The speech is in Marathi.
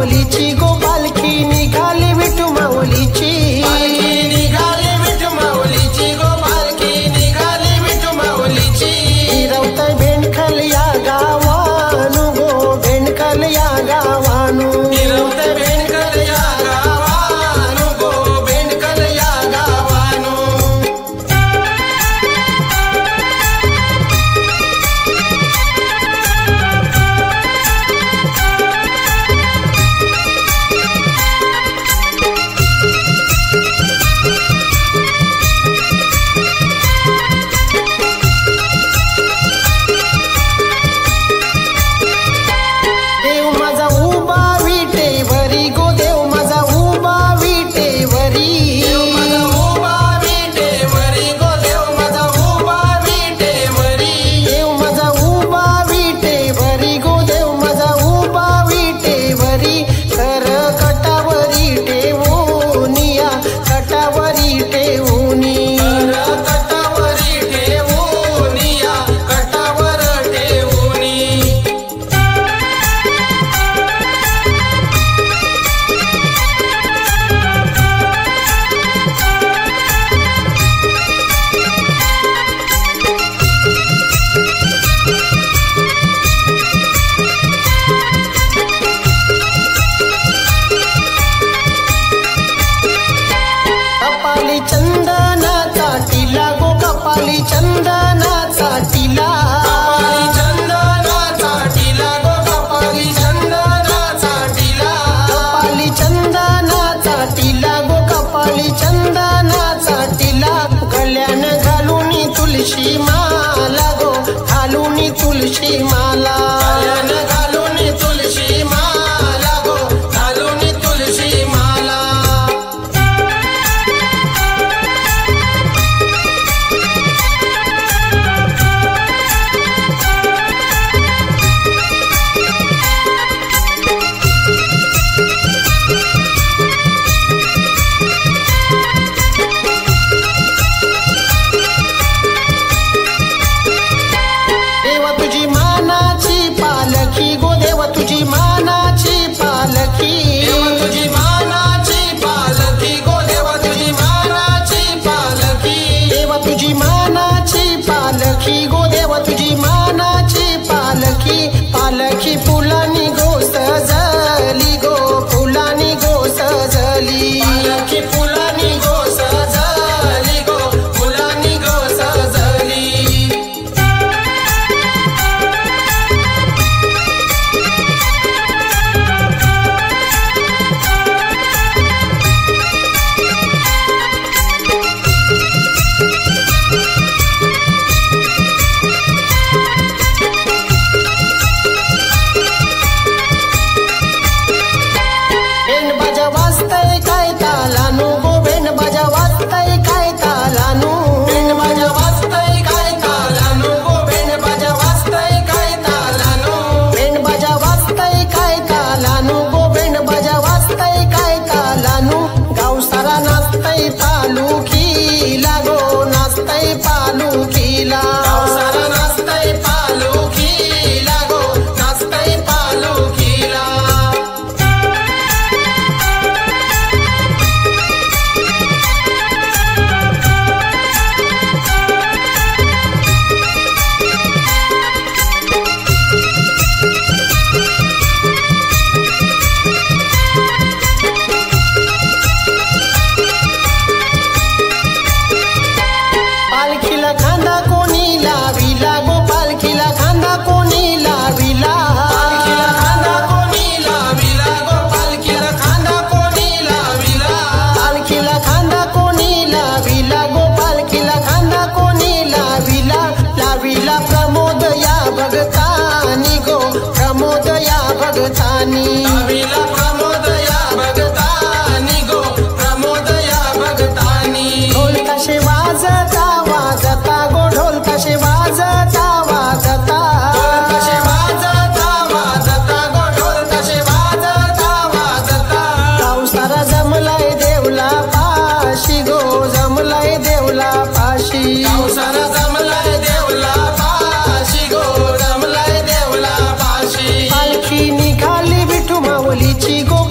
माऊलीची गो पालखी निघाली विठू माऊलीची निघाली विठू माऊलीची गो पालखी निघाली विठू माऊलीची फिरवत बेंडखल या गावानु गो बेंडखल या गावानु फिरवत बेंडखल या गावानु गो बेंडखल या गावानु देव माझा उभा विटेवरी गो देव माझा उभा विटेवरी देव माझा उभा विटेवरी गो देव माझा उभा विटेवरी देव माझा उभा विटेवरी गो देव माझा उभा विटेवरी कर कटावरी ठेवूनिया कटावरी ठेवूनी कटावरी ठेवूनिया कटावर ठेवूनी कपाली चंदनाचा टिला गो कपाली चंदनाचा टिला कपाली चंदनाचा टिला गो कपाली चंदनाचा टिला कपाली चंदनाचा टिला गो कपाली चंदनाचा टिला गल्यान घालून तुळशी माला गो घालून तुळशी माला गल्यान घालून तुळशी माला गो घालून तुळशी माला देवा तुझी मानाची पालखी गो देवा तुझी मानाची पालखी देवा तुझी मानाची पालखी गो देवा तुझी मानाची पालखी देवा तुझी मानाची पालखी गो देवा तुझी मानाची पालखी पालखी फुलानी गो सजली गो फुलानी गो सजली पालखी फुलानी गो सजली गो फुलानी गो सजली बेंड बाजा वाजतय काय तालानु गो बेंड बाजा वाजतय काय तालानु बेंड बाजा वाजतय काय तालानु गो बेंड बाजा वाजतय काय तालानु बेंड बाजा वाजतय काय तालानु गो बेंड बाजा वाजतय काय तालानु गाव सारा नाचतय पालुखीला गो नाचतय पालुखीला सारा नाचतय पालखीला गो नाचतय पालखीला पालखीला खांदा कोणी लाविला गो पालखीला खांदा कोणी लाविला पालखीला खांदा कोणी लाविला गो पालखीला खांदा कोणी लाविला पालखीला खांदा कोणी लाविला गो पालखीला खांदा कोणी लाविला लाविला प्रमोद या भगतानी गो प्रमोद या भगतानी लाविला प्रमोद या भगतानी गो प्रमोद या भगतानी ढोल कसे वाजता वाजता गो ढोल कसे वाजता वाजता कसे वाजता वाजता गो ढोल कसे वाजता वाजता गाव सारा जमलाय देवला पाशी गो जमलाय देवला पाशी सारा जमलाय देवला पाशी गो जमलाय देवला पाशी पालखी निघाली विठू माऊली माऊलीची गो